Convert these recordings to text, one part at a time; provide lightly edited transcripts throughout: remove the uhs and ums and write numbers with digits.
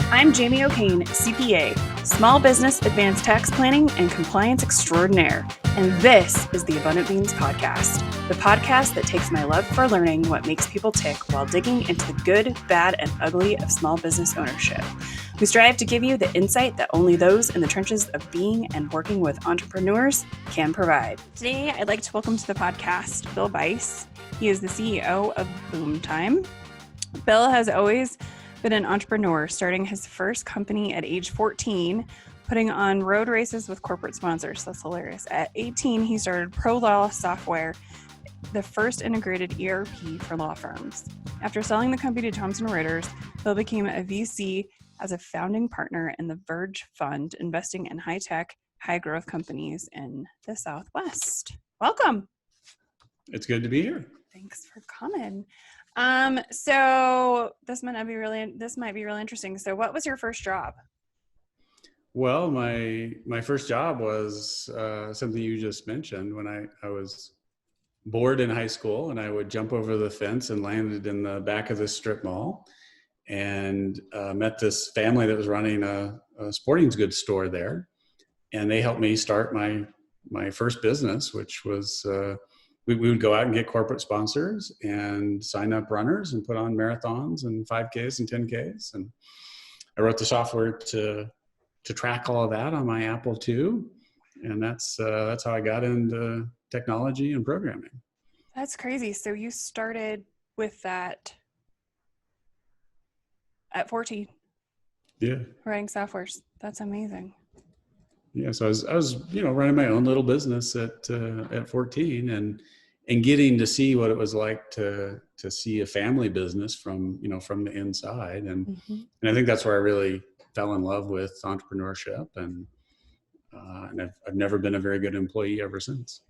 I'm Jamie O'Kane, CPA, Small Business Advanced Tax Planning and Compliance Extraordinaire, and this is the Abundant Beans Podcast, the podcast that takes my love for learning what makes people tick while digging into the good, bad, and ugly of small business ownership. We strive to give you the insight that only those in the trenches of being and working with entrepreneurs can provide. Today, I'd like to welcome to the podcast Bill Bice. He is the CEO of Boomtime. Bill has always been an entrepreneur, starting his first company at age 14, putting on road races with corporate sponsors. That's hilarious. At 18, he started ProLaw Software, the first integrated ERP for law firms. After selling the company to Thomson Reuters, Bill became a VC as a founding partner in the Verge Fund, investing in high-tech, high-growth companies in the Southwest. Welcome. It's good to be here. Thanks for coming. So this might be really interesting. So what was your first job? Well, my first job was something you just mentioned. When I was bored in high school, and I would jump over the fence and landed in the back of the strip mall, and met this family that was running a sporting goods store there, and they helped me start my first business, which was we would go out and get corporate sponsors and sign up runners and put on marathons and 5Ks and 10Ks. And I wrote the software to track all of that on my Apple II. And that's how I got into technology and programming. That's crazy. So you started with that at 14. Yeah. Writing softwares. That's amazing. Yeah. So I was running my own little business at 14 and getting to see what it was like to see a family business from the inside. And I think that's where I really fell in love with entrepreneurship, and I've never been a very good employee ever since.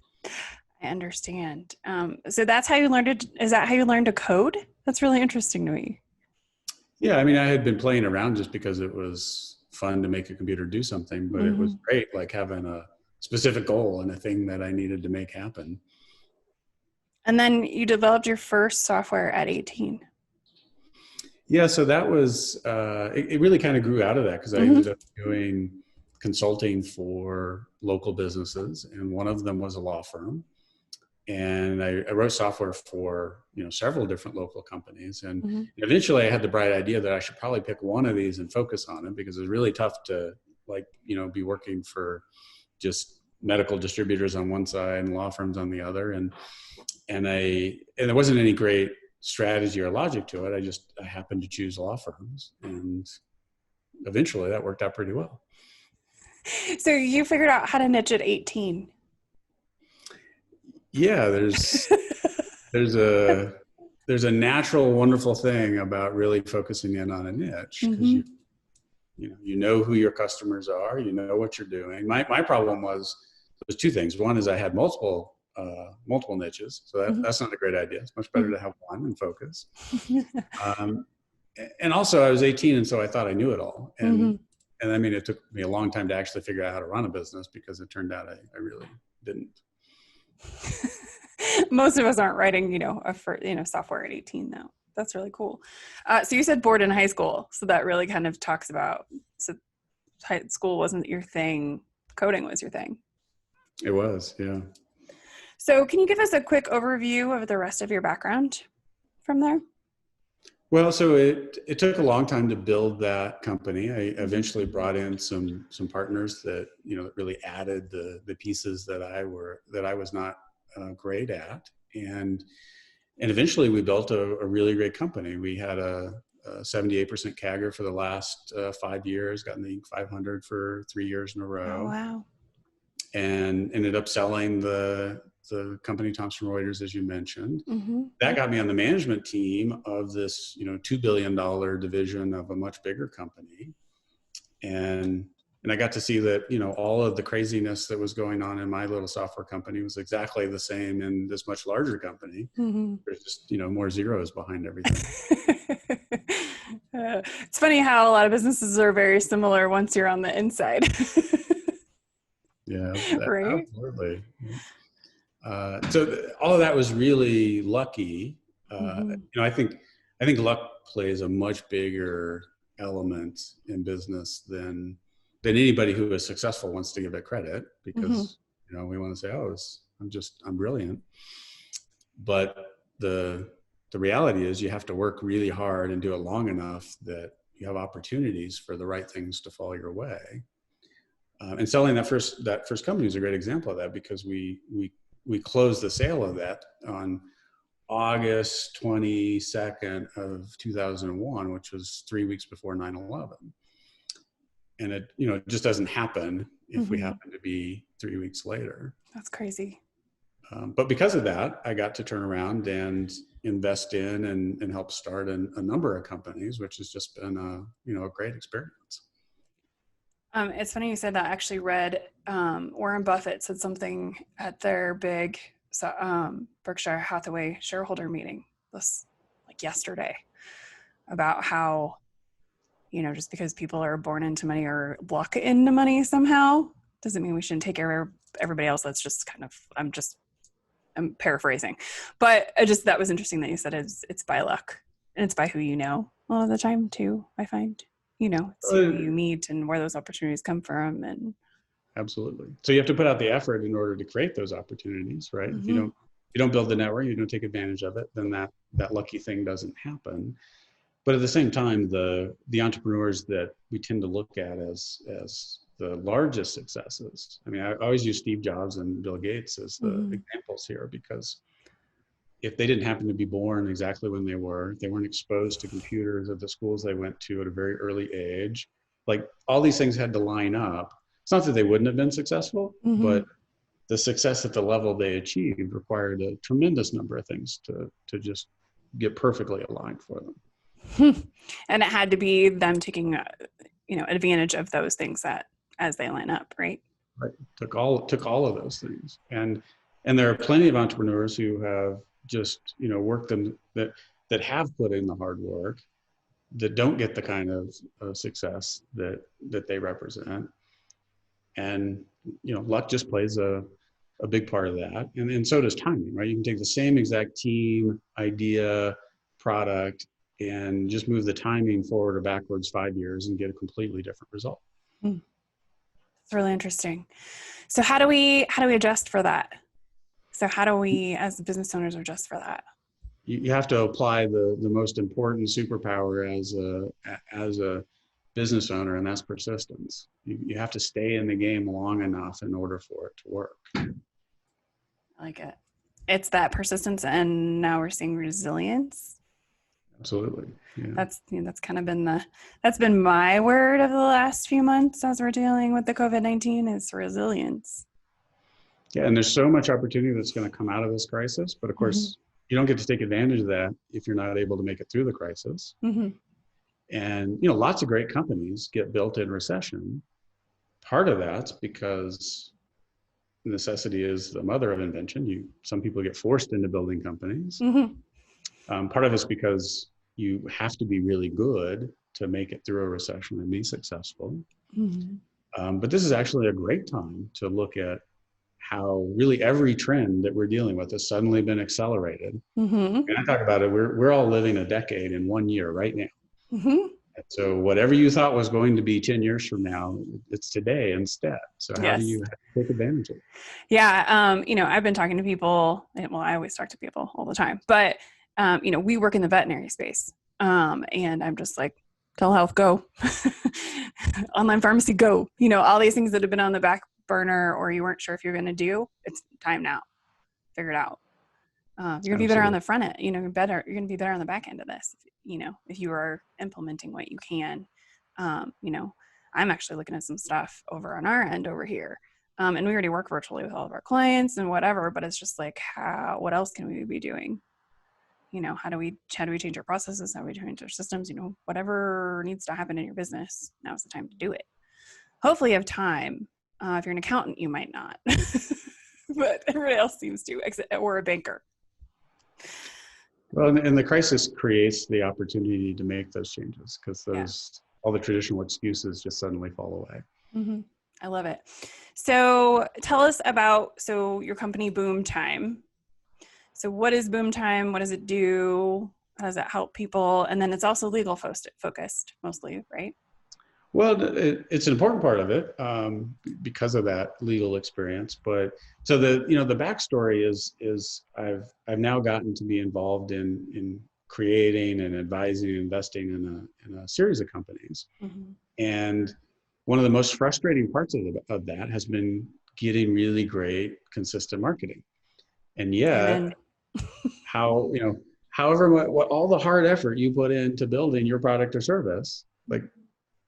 I understand. So that's how you learned is that how you learned to code? That's really interesting to me. Yeah. I mean, I had been playing around just because it was fun to make a computer do something, but it was great, like having a specific goal and a thing that I needed to make happen. And then you developed your first software at 18. Yeah, so that was, it really kind of grew out of that because I ended up doing consulting for local businesses, and one of them was a law firm. And I wrote software for, several different local companies. And eventually I had the bright idea that I should probably pick one of these and focus on it, because it was really tough to be working for just medical distributors on one side and law firms on the other. And there wasn't any great strategy or logic to it. I happened to choose law firms, and eventually that worked out pretty well. So you figured out how to niche at 18. Yeah, there's a natural, wonderful thing about really focusing in on a niche, because you know who your customers are, you know what you're doing. My problem was two things. One is I had multiple niches, so that's not a great idea. It's much better to have one and focus. And also I was 18, and so I thought I knew it all. And I mean, it took me a long time to actually figure out how to run a business, because it turned out I really didn't. Most of us aren't writing, software at 18 though. That's really cool. So you said bored in high school. So that really kind of talks about, so high school wasn't your thing. Coding was your thing. It was, yeah. So can you give us a quick overview of the rest of your background from there? Well, so it took a long time to build that company. I eventually brought in some partners that really added the pieces that I was not great at, and eventually we built a really great company. We had a 78% CAGR for the last 5 years, got in the Inc. 500 for 3 years in a row. Oh, wow. And ended up selling the company Thomson Reuters, as you mentioned. That got me on the management team of this, $2 billion division of a much bigger company. And I got to see that, all of the craziness that was going on in my little software company was exactly the same in this much larger company. There's just, more zeros behind everything. It's funny how a lot of businesses are very similar once you're on the inside. Yeah, right? Absolutely. So all of that was really lucky. I think luck plays a much bigger element in business than anybody who is successful wants to give it credit, because we want to say, oh, I'm brilliant. But the reality is you have to work really hard and do it long enough that you have opportunities for the right things to fall your way. And selling that first company is a great example of that, because we closed the sale of that on August 22nd of 2001, which was 3 weeks before 9/11. And it just doesn't happen if we happen to be 3 weeks later. That's crazy. But because of that, I got to turn around and invest in and help start a number of companies, which has just been a great experience. It's funny you said that. I actually read Warren Buffett said something at their big Berkshire Hathaway shareholder meeting yesterday about how, just because people are born into money or luck into money somehow doesn't mean we shouldn't take care of everybody else. That's just I'm paraphrasing, but that was interesting that you said it's by luck, and it's by who you know a lot of the time too. I find, it's who you meet and where those opportunities come from. And absolutely. So you have to put out the effort in order to create those opportunities, right? If you don't build the network, you don't take advantage of it, then that lucky thing doesn't happen. But at the same time, the entrepreneurs that we tend to look at as the largest successes. I mean, I always use Steve Jobs and Bill Gates as the examples here, because if they didn't happen to be born exactly when they weren't exposed to computers at the schools they went to at a very early age, like all these things had to line up. It's not that they wouldn't have been successful, but the success at the level they achieved required a tremendous number of things to just get perfectly aligned for them. And it had to be them taking, advantage of those things as they line up, right? Right. Took all of those things, and there are plenty of entrepreneurs who have just worked them that have put in the hard work, that don't get the kind of success that they represent, and luck just plays a big part of that, and so does timing, right? You can take the same exact team, idea, product, and just move the timing forward or backwards 5 years and get a completely different result. It's really interesting. So how do we adjust for that? So how do we, as business owners, adjust for that? You have to apply the most important superpower as a business owner, and that's persistence. You have to stay in the game long enough in order for it to work. I like it. It's that persistence, and now we're seeing resilience. Absolutely. Yeah. That's kind of been that's been my word of the last few months as we're dealing with the COVID-19 is resilience. Yeah, and there's so much opportunity that's going to come out of this crisis, but of course you don't get to take advantage of that if you're not able to make it through the crisis. And lots of great companies get built in recession. Part of that's because necessity is the mother of invention. Some people get forced into building companies. Part of it's because you have to be really good to make it through a recession and be successful. But this is actually a great time to look at how really every trend that we're dealing with has suddenly been accelerated. And I talk about it, we're all living a decade in 1 year right now. And so whatever you thought was going to be 10 years from now, it's today instead. So how do you take advantage of it? Yeah. I've been talking to people, well, I always talk to people all the time, but we work in the veterinary space. And I'm just like, telehealth, go. Online pharmacy, go. All these things that have been on the back burner or you weren't sure if you're going to do, it's time now. Figure it out. You're going to be better on the front end. You're going to be better on the back end of this. If you are implementing what you can. I'm actually looking at some stuff over on our end over here. And we already work virtually with all of our clients and whatever, but it's just like, what else can we be doing? How do we change our processes? How do we change our systems? Whatever needs to happen in your business, now's the time to do it. Hopefully you have time. If you're an accountant, you might not, but everybody else seems to, or a banker. Well, and the crisis creates the opportunity to make those changes because all the traditional excuses just suddenly fall away. I love it. So tell us about, your company Boomtime. So what is Boomtime? What does it do? How does that help people? And then it's also legal focused mostly, right? Well, it's an important part of it because of that legal experience. But so the backstory is I've now gotten to be involved in creating and advising and investing in a series of companies. Mm-hmm. And one of the most frustrating parts of that has been getting really great, consistent marketing. And yet, however, what all the hard effort you put into building your product or service, like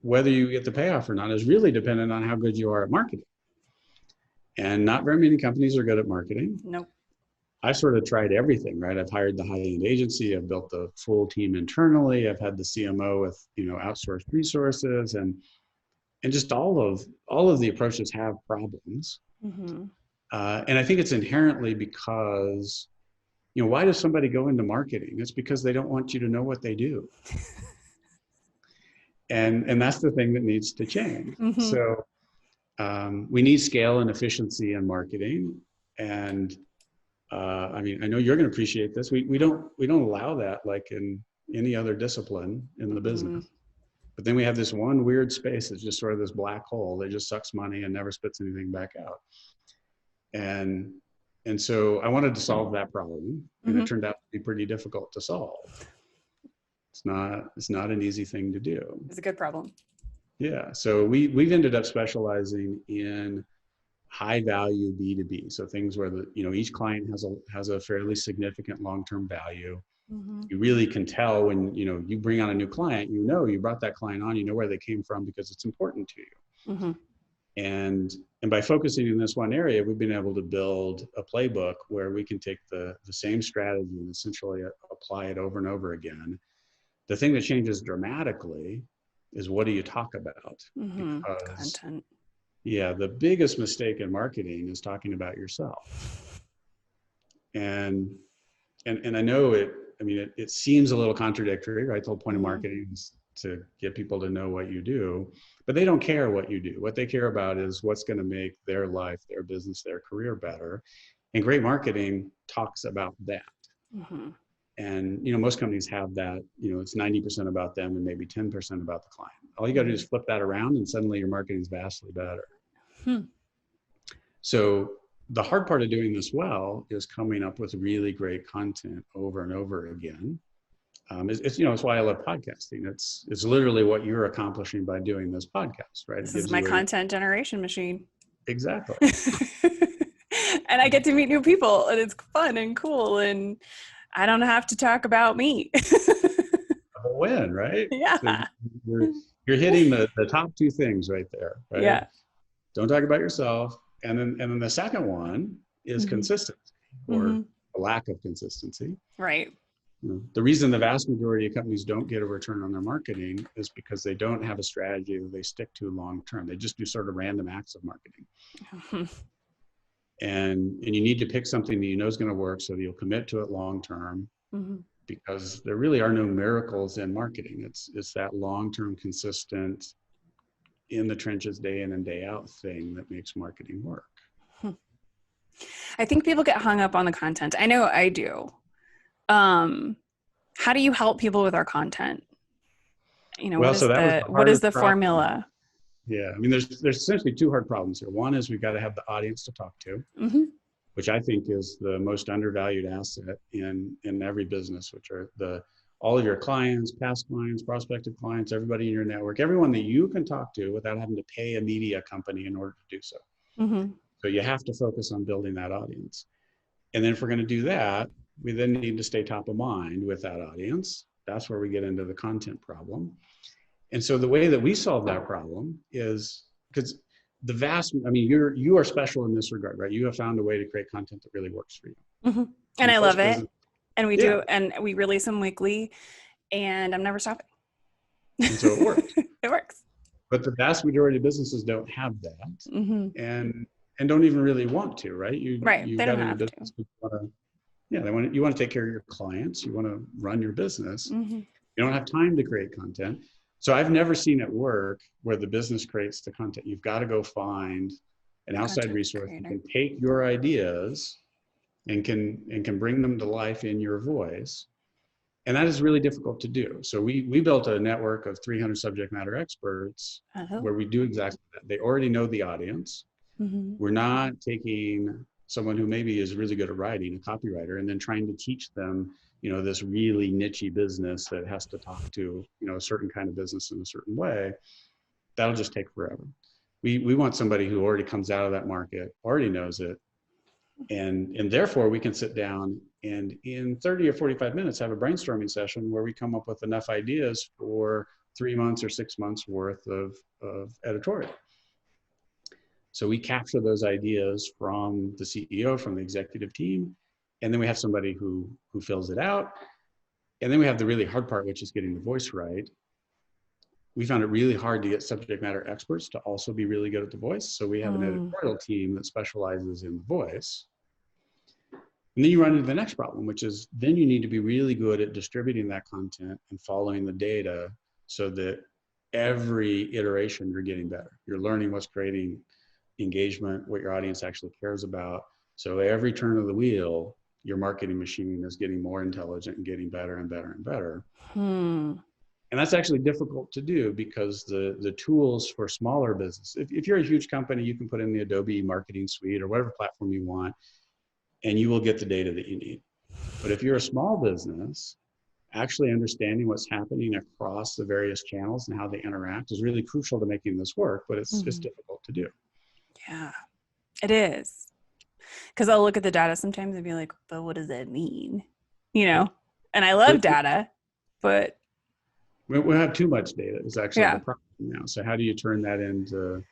whether you get the payoff or not, is really dependent on how good you are at marketing. And not very many companies are good at marketing. Nope. I've sort of tried everything, right? I've hired the high-end agency. I've built the full team internally. I've had the CMO with, outsourced resources, and just all of the approaches have problems. Mm-hmm. And I think it's inherently because, why does somebody go into marketing? It's because they don't want you to know what they do. And that's the thing that needs to change. Mm-hmm. So we need scale and efficiency in marketing. And I know you're going to appreciate this. We don't allow that like in any other discipline in the business. Mm-hmm. But then we have this one weird space that's just sort of this black hole that just sucks money and never spits anything back out. And so I wanted to solve that problem, and mm-hmm. It turned out to be pretty difficult to solve. It's not an easy thing to do. It's a good problem. Yeah. So we've ended up specializing in high value B2B. So things where each client has a fairly significant long-term value. Mm-hmm. You really can tell when, you bring on a new client, you brought that client on, where they came from because it's important to you. Mm-hmm. And by focusing in this one area, we've been able to build a playbook where we can take the same strategy and essentially apply it over and over again. The thing that changes dramatically is, what do you talk about? Mm-hmm. Because, content. Yeah, the biggest mistake in marketing is talking about yourself. And I know it seems a little contradictory, right? The whole point of marketing is to get people to know what you do, but they don't care what you do. What they care about is what's going to make their life, their business, their career better. And great marketing talks about that. Mm-hmm. And, most companies have that, it's 90% about them and maybe 10% about the client. All you got to do is flip that around and suddenly your marketing is vastly better. So the hard part of doing this well is coming up with really great content over and over again. It's why I love podcasting. It's literally what you're accomplishing by doing this podcast, right? This is my content generation machine. Exactly. And I get to meet new people, and it's fun and cool, and I don't have to talk about me. A win, right? Yeah. So you're hitting the top two things right there, right? Yeah. Don't talk about yourself. And then the second one is mm-hmm. consistency, or mm-hmm. a lack of consistency. Right. The reason the vast majority of companies don't get a return on their marketing is because they don't have a strategy that they stick to long term. They just do sort of random acts of marketing. Mm-hmm. And you need to pick something that is going to work so that you'll commit to it long term, mm-hmm. because there really are no miracles in marketing. It's that long term, consistent, in the trenches, day in and day out thing that makes marketing work. I think people get hung up on the content. I know I do. How do you help people with our content? What is the formula? Yeah, there's essentially two hard problems here. One is we've got to have the audience to talk to, mm-hmm. which I think is the most undervalued asset in every business, which are all of your clients, past clients, prospective clients, everybody in your network, everyone that you can talk to without having to pay a media company in order to do so. Mm-hmm. So you have to focus on building that audience. And then if we're going to do that, we then need to stay top of mind with that audience. That's where we get into the content problem. And so the way that we solve that problem is because you are special in this regard, right? You have found a way to create content that really works for you. Mm-hmm. And I love it. And we do, and we release them weekly, and I'm never stopping. And so it works. It works. But the vast majority of businesses don't have that, mm-hmm. and don't even really want to, right? They don't have to. You want to take care of your clients. You want to run your business. Mm-hmm. You don't have time to create content. So I've never seen it work where the business creates the content. You've got to go find an outside resource who can take your ideas and can bring them to life in your voice. And that is really difficult to do. So we built a network of 300 subject matter experts where we do exactly that. They already know the audience. Mm-hmm. We're not taking someone who maybe is really good at writing, a copywriter, and then trying to teach them, this really niche-y business that has to talk to, a certain kind of business in a certain way. That'll just take forever. We want somebody who already comes out of that market, already knows it, and therefore we can sit down and in 30 or 45 minutes have a brainstorming session where we come up with enough ideas for 3 months or 6 months worth of editorial. So we capture those ideas from the CEO, from the executive team, and then we have somebody who fills it out. And then we have the really hard part, which is getting the voice right. We found it really hard to get subject matter experts to also be really good at the voice. So we have an editorial team that specializes in the voice. And then you run into the next problem, which is then you need to be really good at distributing that content and following the data so that every iteration you're getting better. You're learning what's creating engagement, what your audience actually cares about. So every turn of the wheel, your marketing machine is getting more intelligent and getting better and better and better. And that's actually difficult to do because the tools for smaller business, if you're a huge company, you can put in the Adobe marketing suite or whatever platform you want, and you will get the data that you need. But if you're a small business, actually understanding what's happening across the various channels and how they interact is really crucial to making this work, but it's difficult to do. Yeah, it is. Because I'll look at the data sometimes and be like, but what does that mean? And I love data, but we have too much data is actually the problem now. So how do you turn that into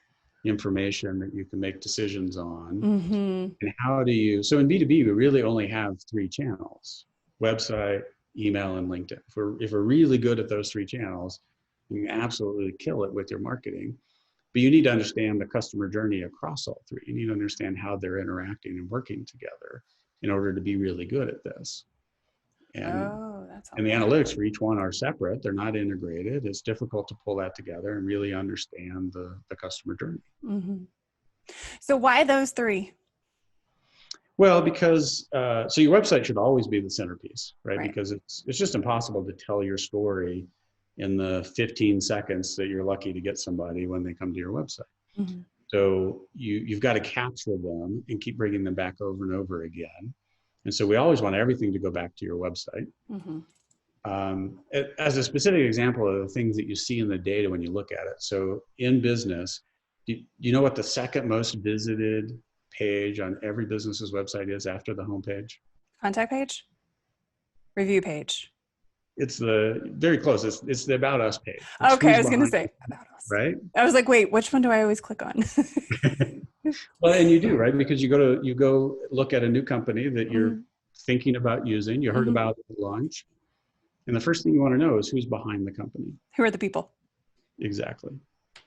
information that you can make decisions on? And how do you, so in B2B, we really only have 3 channels: website, email, and LinkedIn. If we're really good at those 3 channels, you can absolutely kill it with your marketing. But you need to understand the customer journey across all 3. You need to understand how they're interacting and working together in order to be really good at this. And the analytics for each one are separate. They're not integrated. It's difficult to pull that together and really understand the customer journey. So why those 3? Well, because, so your website should always be the centerpiece, right? Because it's just impossible to tell your story in the 15 seconds that you're lucky to get somebody when they come to your website. So you've got to capture them and keep bringing them back over and over again. And so we always want everything to go back to your website. As a specific example of the things that you see in the data when you look at it. So in business, do you know what the second most visited page on every business's website is after the homepage? Contact page? Review page? It's very close. It's the About Us page. Okay, I was going to say About Us. Right? I was like, wait, which one do I always click on? Well, and you do, right? Because you go look at a new company that you're thinking about using. You heard about it at lunch. And the first thing you want to know is who's behind the company. Who are the people? Exactly.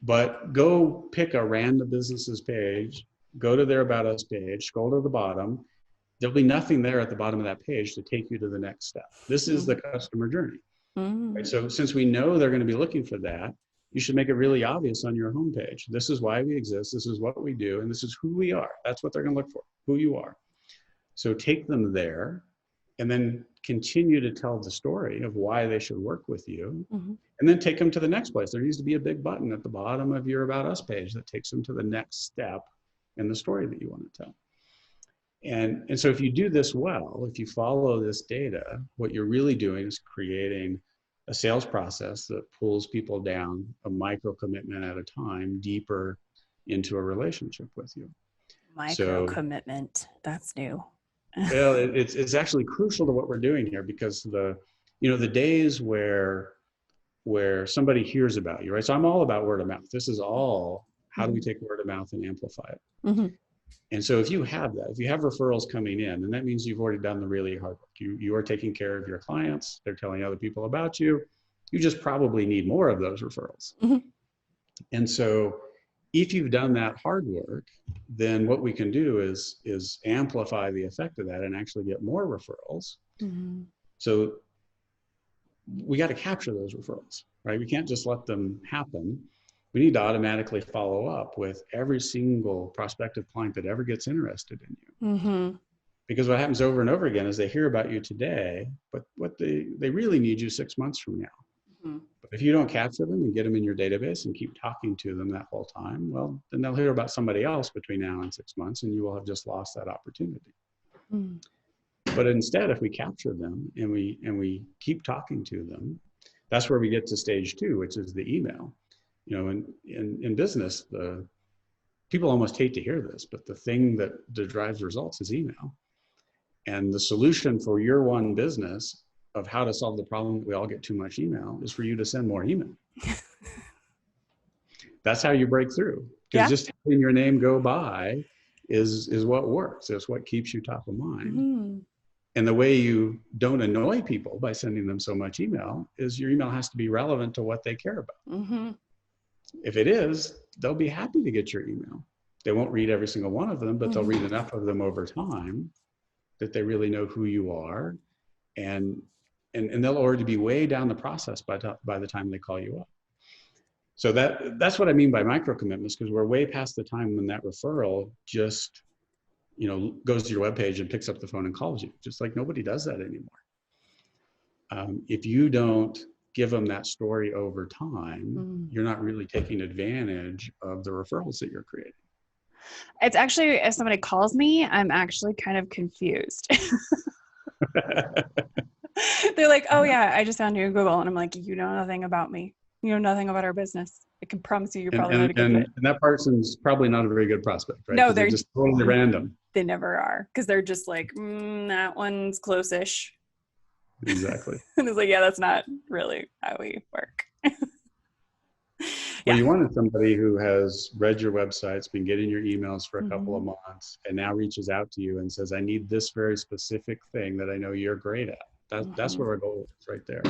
But go pick a random business's page, go to their About Us page, scroll to the bottom. There'll be nothing there at the bottom of that page to take you to the next step. This is the customer journey. Right? So since we know they're going to be looking for that, you should make it really obvious on your homepage. This is why we exist. This is what we do. And this is who we are. That's what they're going to look for, who you are. So take them there and then continue to tell the story of why they should work with you. And then take them to the next place. There needs to be a big button at the bottom of your About Us page that takes them to the next step in the story that you want to tell. And so if you do this well, if you follow this data, what you're really doing is creating a sales process that pulls people down a micro commitment at a time, deeper into a relationship with you. Micro commitment. That's new. Well, it's actually crucial to what we're doing here because the days where somebody hears about you, right? So I'm all about word of mouth. This is all, how do we take word of mouth and amplify it? And so if you have that, if you have referrals coming in, then that means you've already done the really hard work. You are taking care of your clients. They're telling other people about you. You just probably need more of those referrals. And so if you've done that hard work, then what we can do is amplify the effect of that and actually get more referrals. So we got to capture those referrals, right? We can't just let them happen. We need to automatically follow up with every single prospective client that ever gets interested in you. Because what happens over and over again is they hear about you today, but what they really need you 6 months from now. Mm-hmm. But if you don't capture them and get them in your database and keep talking to them that whole time, well, then they'll hear about somebody else between now and 6 months, and you will have just lost that opportunity. Mm. But instead, if we capture them and we keep talking to them, that's where we get to stage 2, which is the email. You know, in business, people almost hate to hear this, but the thing that drives results is email. And the solution for your one business of how to solve the problem that we all get too much email is for you to send more email. That's how you break through. Because just having your name go by is what works. It's what keeps you top of mind. Mm-hmm. And the way you don't annoy people by sending them so much email is your email has to be relevant to what they care about. Mm-hmm. If it is, they'll be happy to get your email. They won't read every single one of them, but they'll read enough of them over time that they really know who you are, and they'll already be way down the process by the time they call you up. So that's what I mean by micro commitments, because we're way past the time when that referral just, you know, goes to your webpage and picks up the phone and calls you. Just like nobody does that anymore. If you don't give them that story over time, you're not really taking advantage of the referrals that you're creating. It's actually, if somebody calls me, I'm actually kind of confused. They're like, oh yeah, I just found you on Google. And I'm like, you know nothing about me. You know nothing about our business. I can promise you're probably not a good fit. And that person's probably not a very good prospect, right? No, they're just totally random. They never are. Because they're just like, that one's close-ish. Exactly. And it's like, yeah, that's not really how we work. Well, you wanted somebody who has read your websites, been getting your emails for a couple of months, and now reaches out to you and says, I need this very specific thing that I know you're great at. That's where our goal is right there.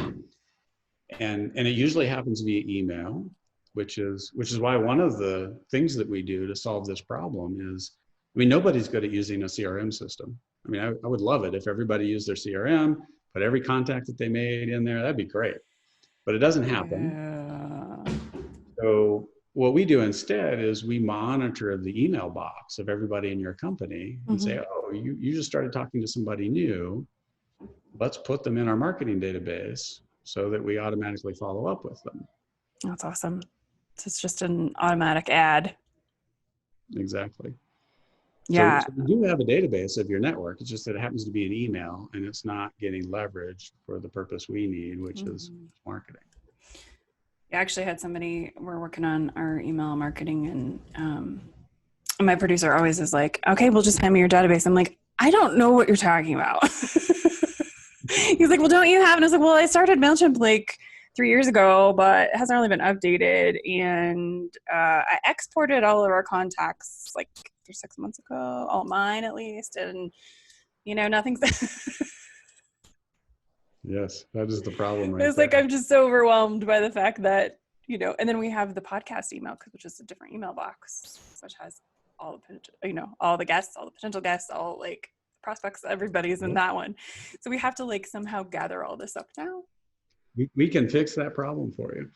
And it usually happens via email, which is why one of the things that we do to solve this problem is, I mean, nobody's good at using a CRM system. I mean, I would love it if everybody used their CRM, put every contact that they made in there. That'd be great. But it doesn't happen. Yeah. So what we do instead is we monitor the email box of everybody in your company and say, oh, you just started talking to somebody new. Let's put them in our marketing database so that we automatically follow up with them. That's awesome. So it's just an automatic ad. Exactly. Yeah. So we do have a database of your network. It's just that it happens to be an email and it's not getting leveraged for the purpose we need, which is marketing. I actually had somebody, we're working on our email marketing, and my producer always is like, okay, well, just hand me your database. I'm like, I don't know what you're talking about. He's like, well, don't you have? And I was like, well, I started MailChimp like 3 years ago, but it hasn't really been updated. And I exported all of our contacts like 6 months ago, all mine at least. And, you know, nothing's... Yes, that is the problem right It's there. like, I'm just so overwhelmed by the fact that, you know, and then we have the podcast email, which is a different email box, which has all the, you know, all the guests, all the potential guests, all like prospects, everybody's in that one. So we have to like somehow gather all this up now. We can fix that problem for you.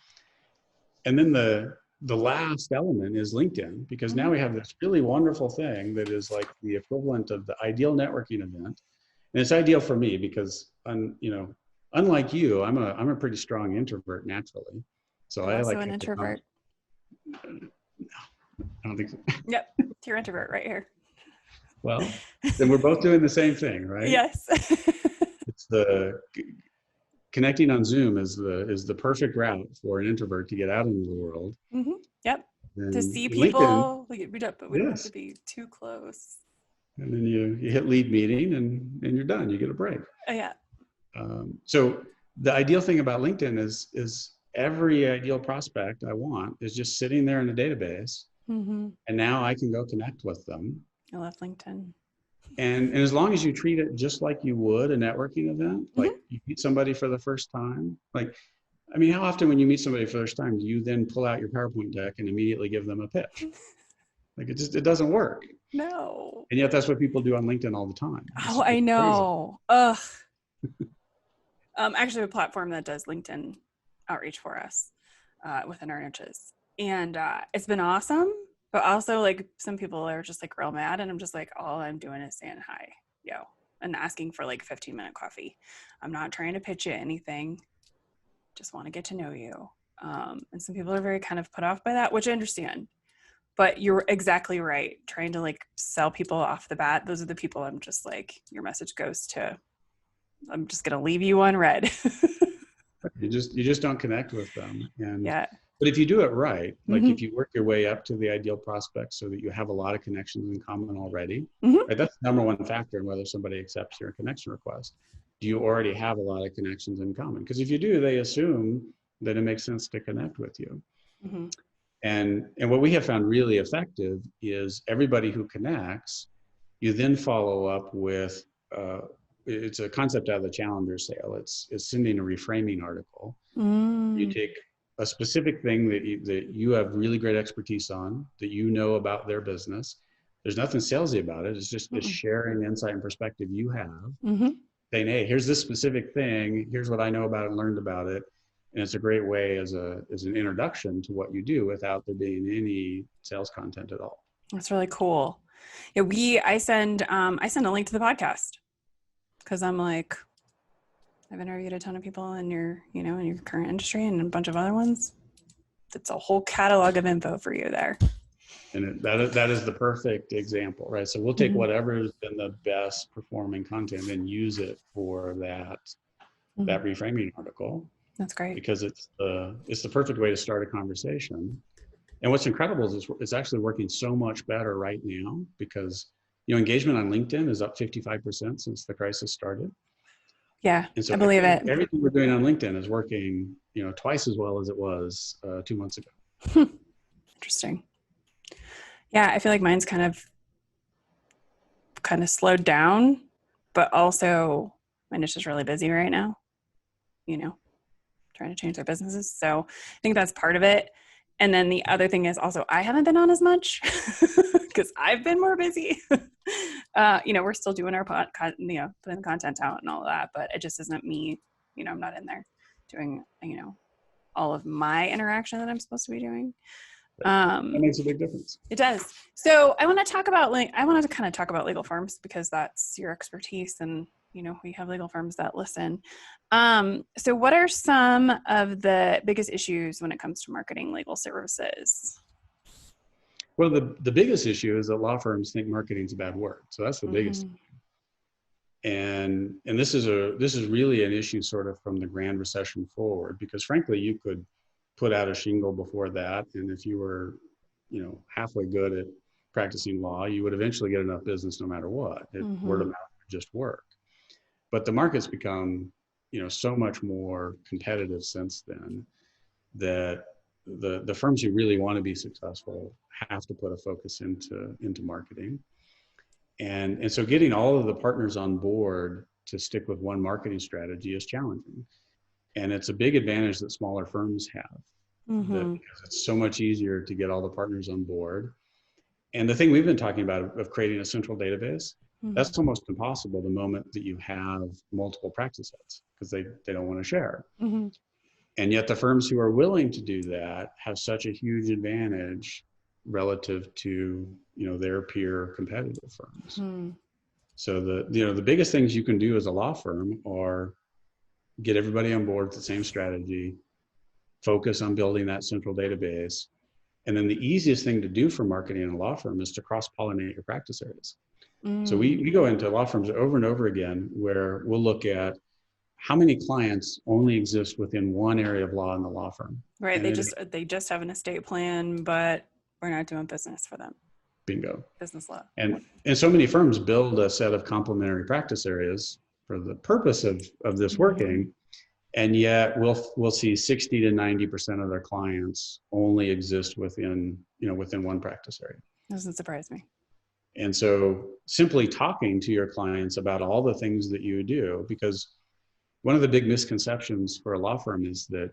And then the last element is LinkedIn, because now we have this really wonderful thing that is like the equivalent of the ideal networking event. And it's ideal for me because unlike you, I'm a pretty strong introvert naturally. So You're I also like an introvert. No, I don't think so. Yep, you're introvert right here. Well, then we're both doing the same thing, right? Yes. It's the connecting on Zoom is the perfect route for an introvert to get out into the world. Yep. And to see people, we don't have to be too close. And then you hit lead meeting and you're done. You get a break. Yeah. So the ideal thing about LinkedIn is every ideal prospect I want is just sitting there in a database. And now I can go connect with them. I love LinkedIn. And as long as you treat it just like you would a networking event, like you meet somebody for the first time, like, I mean, how often when you meet somebody for the first time, do you then pull out your PowerPoint deck and immediately give them a pitch? Like it doesn't work. No. And yet that's what people do on LinkedIn all the time. Oh, I know. Ugh. Actually, a platform that does LinkedIn outreach for us within our niches. And it's been awesome. But also, like, some people are just like real mad. And I'm just like, all I'm doing is saying hi. Yo, and asking for like 15-minute coffee. I'm not trying to pitch you anything. Just want to get to know you. And some people are very kind of put off by that, which I understand. But you're exactly right. Trying to like sell people off the bat. Those are the people I'm just like, your message goes to, I'm just going to leave you unread. You just don't connect with them. And yeah. But if you do it right, like Mm-hmm. if you work your way up to the ideal prospect so that you have a lot of connections in common already, Mm-hmm. right? That's the number one factor in whether somebody accepts your connection request. Do you already have a lot of connections in common? Because if you do, they assume that it makes sense to connect with you. Mm-hmm. And what we have found really effective is everybody who connects, you then follow up with, it's a concept out of the Challenger sale. It's sending a reframing article. You take a specific thing that you have really great expertise on, that you know about their business. There's nothing salesy about it. It's just this sharing insight and perspective you have, saying, hey, here's this specific thing. Here's what I know about it and learned about it. And it's a great way as an introduction to what you do without there being any sales content at all. That's really cool. Yeah, I send a link to the podcast because I'm like, I've interviewed a ton of people in your current industry and a bunch of other ones. It's a whole catalog of info for you there. And that is the perfect example, right? So we'll take whatever has been the best performing content and use it for that reframing article. That's great. Because it's the perfect way to start a conversation. And what's incredible is it's actually working so much better right now because engagement on LinkedIn is up 55% since the crisis started. Yeah, and so I believe it. Everything we're doing on LinkedIn is working, twice as well as it was 2 months ago. Interesting. Yeah, I feel like mine's kind of slowed down, but also my niche is really busy right now, trying to change their businesses. So I think that's part of it. And then the other thing is also I haven't been on as much because I've been more busy. We're still doing our putting the content out and all of that, but it just isn't me. I'm not in there doing, all of my interaction that I'm supposed to be doing. That makes a big difference. It does. So I want to talk about talk about legal firms because that's your expertise, and we have legal firms that listen. So what are some of the biggest issues when it comes to marketing legal services? Well, the biggest issue is that law firms think marketing is a bad word. So that's the biggest. And this is really an issue sort of from the Grand Recession forward, because frankly, you could put out a shingle before that, and if you were, halfway good at practicing law, you would eventually get enough business no matter what. Word of mouth would just work. But the market's become, so much more competitive since then that the firms who really want to be successful have to put a focus into marketing. And so getting all of the partners on board to stick with one marketing strategy is challenging. And it's a big advantage that smaller firms have, because it's so much easier to get all the partners on board. And the thing we've been talking about of creating a central database, that's almost impossible the moment that you have multiple practice sets, because they don't want to share. And yet the firms who are willing to do that have such a huge advantage relative to, their peer competitive firms. So the biggest things you can do as a law firm are get everybody on board with the same strategy, focus on building that central database. And then the easiest thing to do for marketing in a law firm is to cross-pollinate your practice areas. So we go into law firms over and over again where we'll look at how many clients only exist within one area of law in the law firm. Right. They just have an estate plan, but we're not doing business for them. Bingo. Business law. And so many firms build a set of complementary practice areas for the purpose of this working. And yet we'll see 60 to 90% of their clients only exist within one practice area. Doesn't surprise me. And so simply talking to your clients about all the things that you do, because one of the big misconceptions for a law firm is that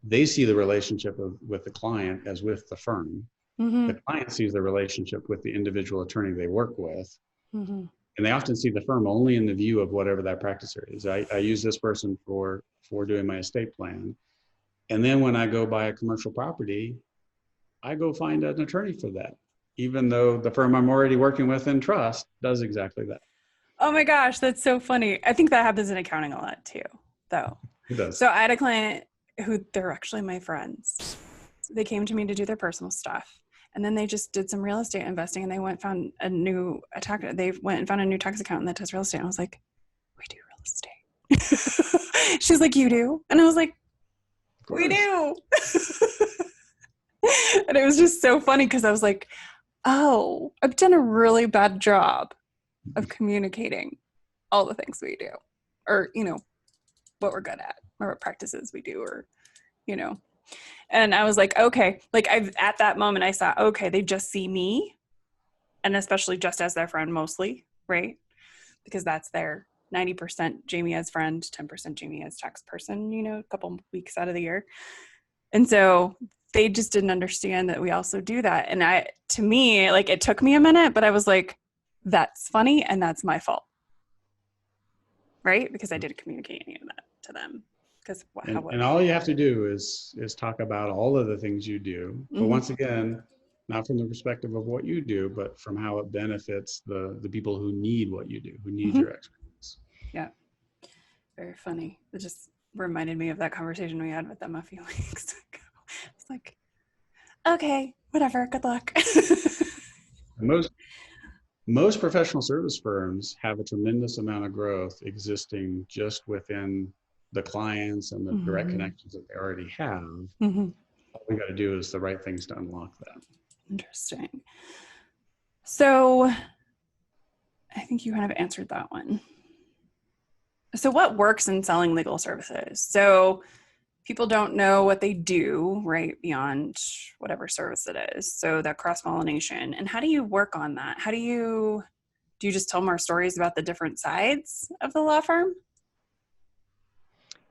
they see the relationship with the client as with the firm. The client sees the relationship with the individual attorney they work with. And they often see the firm only in the view of whatever that practice area is. I use this person for doing my estate plan. And then when I go buy a commercial property, I go find an attorney for that, even though the firm I'm already working with in trust does exactly that. Oh my gosh, that's so funny. I think that happens in accounting a lot too, though. It does. So I had a client who, they're actually my friends. They came to me to do their personal stuff. And then they just did some real estate investing, and they went and found a new tax accountant that does real estate. And I was like, we do real estate. She's like, you do? And I was like, we do. And it was just so funny because I was like, oh, I've done a really bad job of communicating all the things we do, or, what we're good at, or what practices we do, or, and I was like, okay, like at that moment I saw, okay, they just see me, and especially just as their friend mostly, right? Because that's their 90% Jamie as friend, 10% Jamie as tax person, a couple weeks out of the year. And so they just didn't understand that we also do that. And to me, like, it took me a minute, but I was like, that's funny, and that's my fault. Right? Because I didn't communicate any of that to them. Because and all you have to do is talk about all of the things you do. But Mm-hmm. once again, not from the perspective of what you do, but from how it benefits the people who need what you do, who need Mm-hmm. your expertise. Yeah. Very funny. It just reminded me of that conversation we had with them a few weeks ago. It's like, okay, whatever, good luck. Most professional service firms have a tremendous amount of growth existing just within the clients and the Mm-hmm. direct connections that they already have. Mm-hmm. All we got to do is the right things to unlock that. Interesting. So I think you kind of answered that one. So what works in selling legal services? So people don't know what they do, right, beyond whatever service it is. So that cross-pollination. And how do you work on that? Do you just tell more stories about the different sides of the law firm?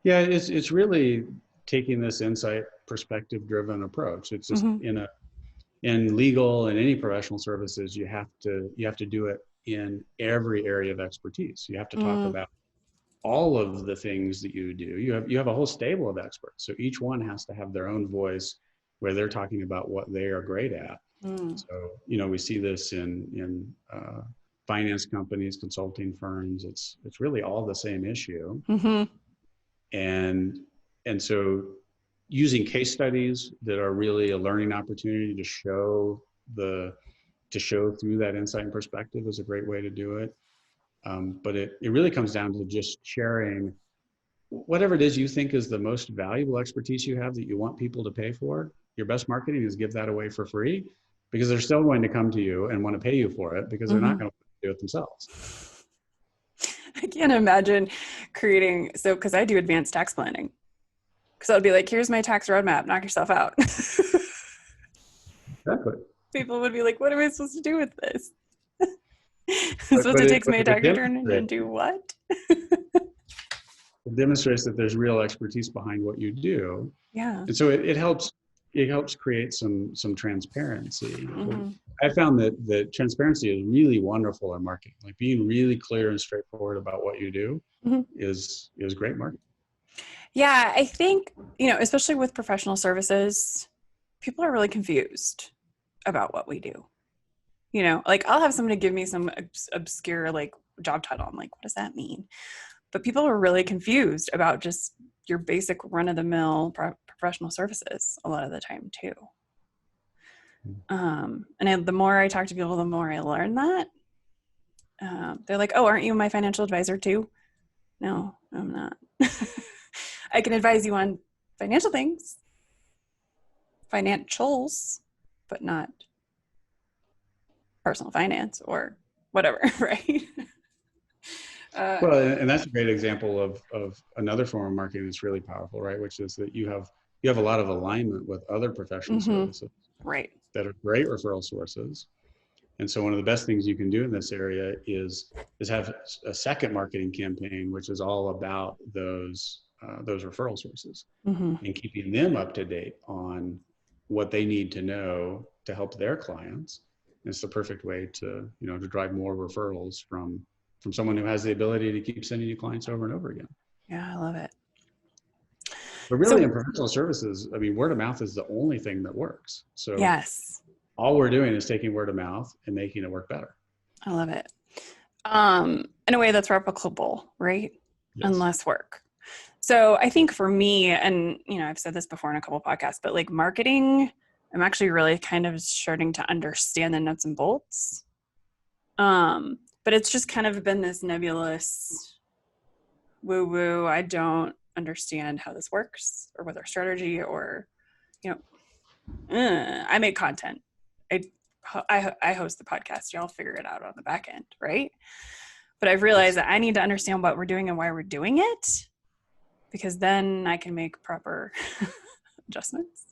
Yeah, it's really taking this insight perspective driven approach. It's just Mm-hmm. in legal and any professional services, you have to do it in every area of expertise. You have to talk about all of the things that you do. You have a whole stable of experts. So each one has to have their own voice where they're talking about what they are great at. So, we see this in finance companies, consulting firms. It's really all the same issue. Mm-hmm. And so using case studies that are really a learning opportunity to show through that insight and perspective is a great way to do it. But it really comes down to just sharing whatever it is you think is the most valuable expertise you have that you want people to pay for. Your best marketing is give that away for free, because they're still going to come to you and want to pay you for it, because they're not going to do it themselves. I can't imagine because I do advanced tax planning. So I'd be like, here's my tax roadmap, knock yourself out. Exactly. People would be like, what am I supposed to do with this? I'm supposed to take my tax return and do what? It demonstrates that there's real expertise behind what you do. Yeah. And so it helps create some transparency. Mm-hmm. I found that transparency is really wonderful in marketing. Like, being really clear and straightforward about what you do is great marketing. Yeah, I think, especially with professional services, people are really confused about what we do. Like, I'll have somebody give me some obscure job title. I'm like, what does that mean? But people are really confused about just your basic run-of-the-mill professional services a lot of the time too. And the more I talk to people, the more I learn that. They're like, oh, aren't you my financial advisor too? No, I'm not. I can advise you on financial things, financials, but not personal finance or whatever, right? Well, and that's a great example of another form of marketing that's really powerful, right? Which is that you have a lot of alignment with other professional services, right, that are great referral sources. And so one of the best things you can do in this area is have a second marketing campaign, which is all about those referral sources and keeping them up to date on what they need to know to help their clients. And it's the perfect way to drive more referrals from someone who has the ability to keep sending you clients over and over again. Yeah, I love it. But really, in professional services, I mean, word of mouth is the only thing that works. So yes, all we're doing is taking word of mouth and making it work better. I love it. In a way that's replicable, right? And Yes. less work. So I think for me, and I've said this before in a couple of podcasts, but like marketing, I'm actually really kind of starting to understand the nuts and bolts. But it's just kind of been this nebulous woo woo. I don't understand how this works or what our strategy or, I make content. I host the podcast. Y'all figure it out on the back end, right? But I've realized that I need to understand what we're doing and why we're doing it, because then I can make proper adjustments.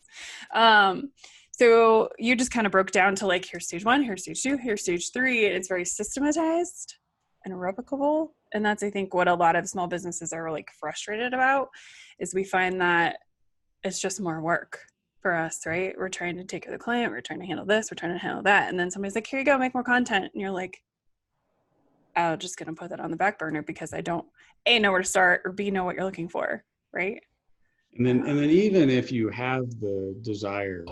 So you just kind of broke down to like, here's stage 1, here's stage 2, here's stage 3. It's very systematized and replicable. And that's, I think, what a lot of small businesses are like frustrated about, is we find that it's just more work for us, right? We're trying to take care of the client. We're trying to handle this. We're trying to handle that. And then somebody's like, here you go, make more content. And you're like, I'm just going to put that on the back burner because I don't A, know where to start, or B, know what you're looking for, right? And then even if you have the desire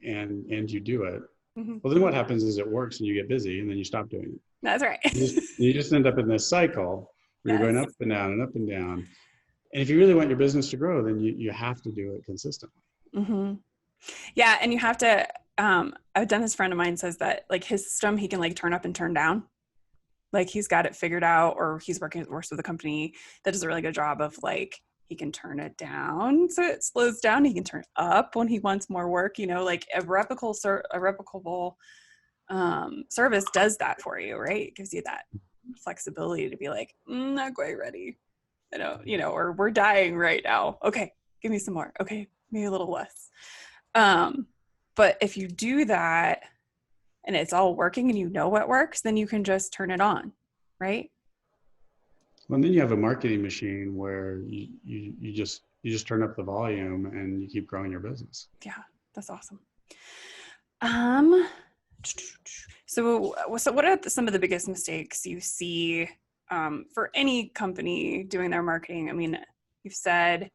and you do it, well, then what happens is it works and you get busy and then you stop doing it. That's right. You just end up in this cycle where you're going up and down and up and down. And if you really want your business to grow, then you have to do it consistently. Yeah. And you have to, a dentist friend of mine says that like his system, he can like turn up and turn down. Like he's got it figured out, or he's works with a company that does a really good job of like, he can turn it down so it slows down. He can turn it up when he wants more work, like a replicable service does that for you, right? It gives you that flexibility to be like, not quite ready, or we're dying right now. Okay, give me some more. Okay, maybe a little less. But if you do that and it's all working and you know what works, then you can just turn it on, right? Well, and then you have a marketing machine where you just turn up the volume and you keep growing your business. Yeah, that's awesome. So what are some of the biggest mistakes you see for any company doing their marketing? I mean, you've said,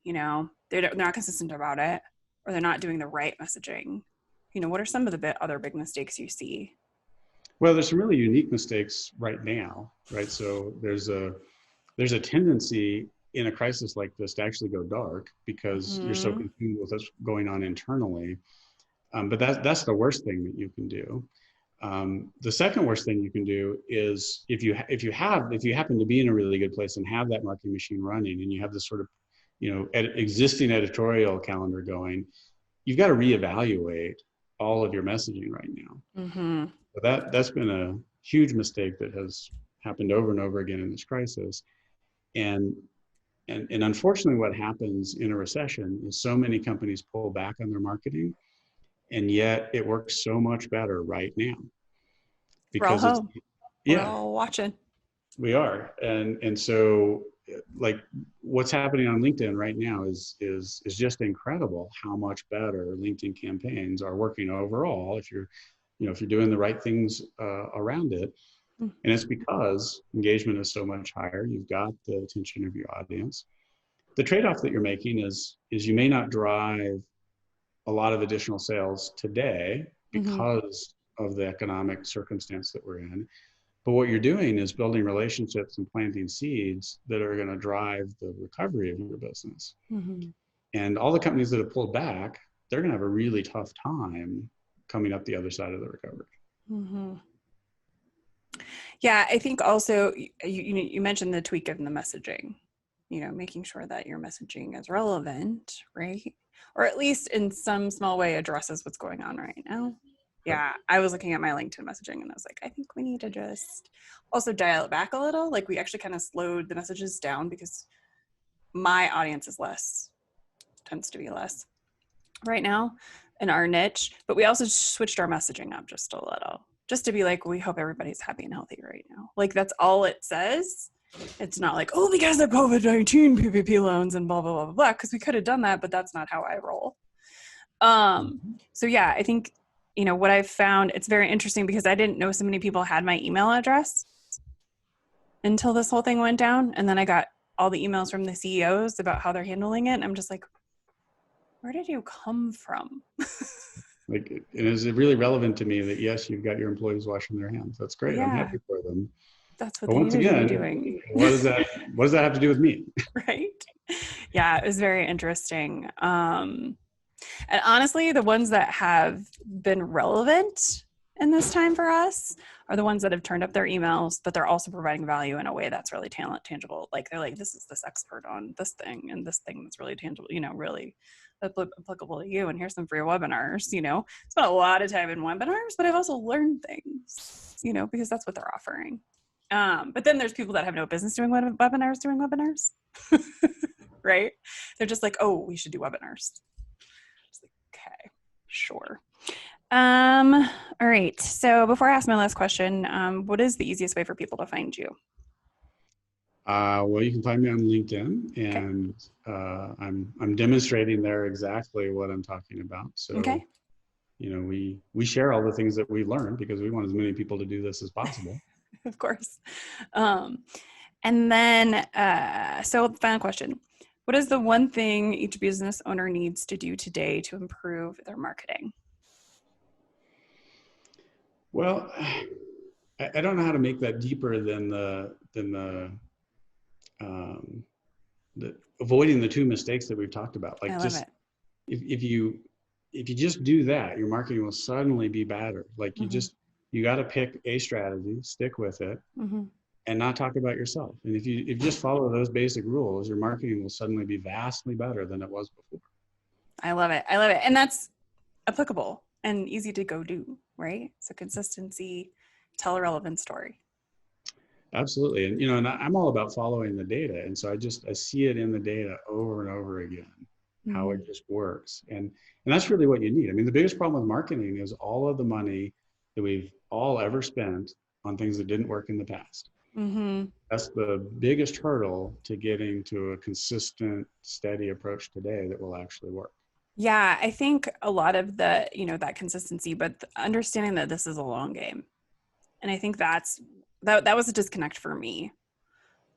they're not consistent about it, or they're not doing the right messaging. What are some of the other big mistakes you see? Well, there's some really unique mistakes right now, right? So there's a tendency in a crisis like this to actually go dark because you're so consumed with what's going on internally. But that's the worst thing that you can do. The second worst thing you can do is if you happen to be in a really good place and have that marketing machine running, and you have this sort of existing editorial calendar going, you've got to reevaluate all of your messaging right now. So that's been a huge mistake that has happened over and over again in this crisis. And unfortunately, what happens in a recession is so many companies pull back on their marketing, and yet it works so much better right now because we're all home. We're all watching. We are, and so like what's happening on LinkedIn right now is just incredible how much better LinkedIn campaigns are working overall if you're doing the right things around it. And it's because engagement is so much higher. You've got the attention of your audience. The trade-off that you're making is you may not drive a lot of additional sales today because of the economic circumstance that we're in. But what you're doing is building relationships and planting seeds that are going to drive the recovery of your business. And all the companies that have pulled back, they're going to have a really tough time coming up the other side of the recovery. Yeah, I think also you mentioned the tweak in the messaging, making sure that your messaging is relevant, right? Or at least in some small way addresses what's going on right now. Yeah, I was looking at my LinkedIn messaging and I was like, I think we need to just also dial it back a little. Like we actually kind of slowed the messages down because my audience tends to be less right now in our niche, but we also switched our messaging up just a little, just to be like, we hope everybody's happy and healthy right now. Like that's all it says. It's not like, oh, because of COVID-19 PPP loans and blah, blah, blah, blah, blah, because we could have done that, but that's not how I roll. So yeah, I think, what I've found, it's very interesting because I didn't know so many people had my email address until this whole thing went down. And then I got all the emails from the CEOs about how they're handling it. And I'm just like, where did you come from? Like, and is it really relevant to me that yes, you've got your employees washing their hands? That's great. Yeah. I'm happy for them. That's what But they once need to be again, doing. what does that have to do with me? Right. Yeah, it was very interesting. And honestly, the ones that have been relevant in this time for us are the ones that have turned up their emails, but they're also providing value in a way that's really tangible. Like they're like, this is this expert on this thing and this thing that's really tangible, really applicable to you. And here's some free webinars, spent a lot of time in webinars, but I've also learned things, because that's what they're offering. But then there's people that have no business doing webinars, right? They're just like, oh, we should do webinars. Okay, sure. All right. So before I ask my last question, what is the easiest way for people to find you? Well, you can find me on LinkedIn, and I'm demonstrating there exactly what I'm talking about. So, we share all the things that we learned because we want as many people to do this as possible. Of course. And then, so final question. What is the one thing each business owner needs to do today to improve their marketing? Well, I don't know how to make that deeper than the avoiding the two mistakes that we've talked about. Like, I love it. If you just do that, your marketing will suddenly be better. Like you got to pick a strategy, stick with it, and not talk about yourself. And if you just follow those basic rules, your marketing will suddenly be vastly better than it was before. I love it. I love it. And that's applicable and easy to go do, right? So consistency, tell a relevant story. Absolutely. And, and I'm all about following the data. And so I see it in the data over and over again, how it just works. And that's really what you need. I mean, the biggest problem with marketing is all of the money that we've all ever spent on things that didn't work in the past. That's the biggest hurdle to getting to a consistent, steady approach today that will actually work. Yeah, I think a lot of the, that consistency, but understanding that this is a long game. And I think that was a disconnect for me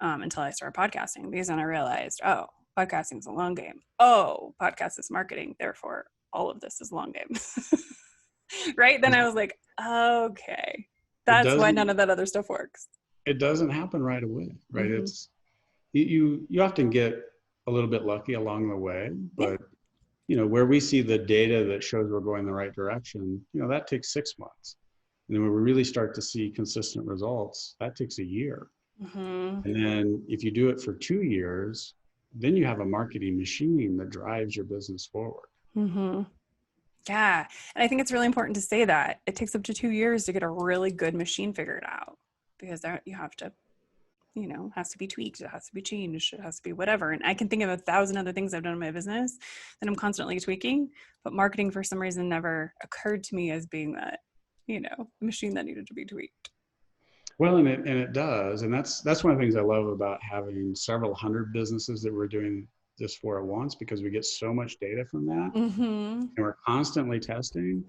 until I started podcasting, because then I realized, oh, podcasting is a long game. Oh, podcast is marketing. Therefore, all of this is long game. Right? Then I was like, okay, that's why none of that other stuff works. It doesn't happen right away, right? It's you often get a little bit lucky along the way, but where we see the data that shows we're going the right direction, that takes 6 months. And then when we really start to see consistent results, that takes a year. And then if you do it for 2 years, then you have a marketing machine that drives your business forward. Yeah. And I think it's really important to say that it takes up to 2 years to get a really good machine figured out, because you have to, has to be tweaked. It has to be changed. It has to be whatever. And I can think of 1,000 other things I've done in my business that I'm constantly tweaking, but marketing for some reason never occurred to me as being that, machine that needed to be tweaked. Well, and it does. And that's one of the things I love about having several hundred businesses that we're doing this for at once, because we get so much data from that. And we're constantly testing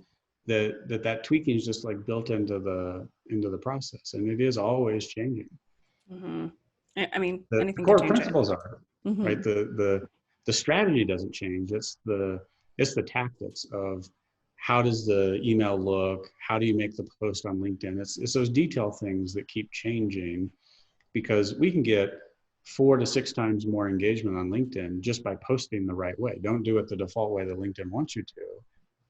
that tweaking is just like built into the process. And it is always changing. I mean, the core principles are, right? The strategy doesn't change. It's the tactics of how does the email look? How do you make the post on LinkedIn? It's those detail things that keep changing, because we can get 4 to 6 times more engagement on LinkedIn just by posting the right way. Don't do it the default way that LinkedIn wants you to.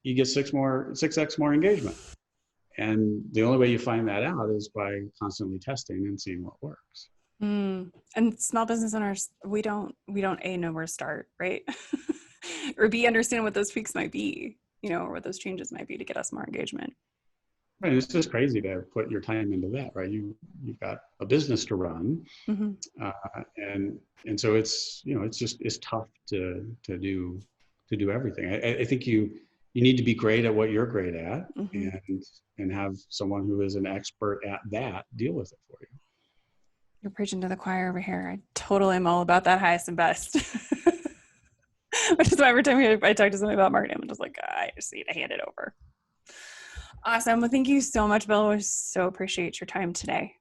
You get 6x more engagement. And the only way you find that out is by constantly testing and seeing what works. And small business owners, we don't know where to start, right? Or B, understand what those tweaks might be, or what those changes might be to get us more engagement. Right. It's just crazy to put your time into that, right? You've got a business to run. And so it's tough to do everything. I think you need to be great at what you're great at, and have someone who is an expert at that deal with it for you. You're preaching to the choir over here. I totally am all about that highest and best. Which is why every time I talk to somebody about marketing, I'm just like, I just need to hand it over. Awesome. Well, thank you so much, Bill. I so appreciate your time today.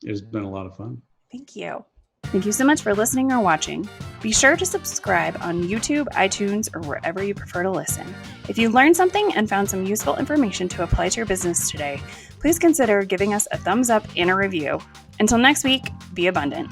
It's been a lot of fun. Thank you. Thank you so much for listening or watching. Be sure to subscribe on YouTube, iTunes, or wherever you prefer to listen. If you learned something and found some useful information to apply to your business today, please consider giving us a thumbs up and a review. Until next week, be abundant.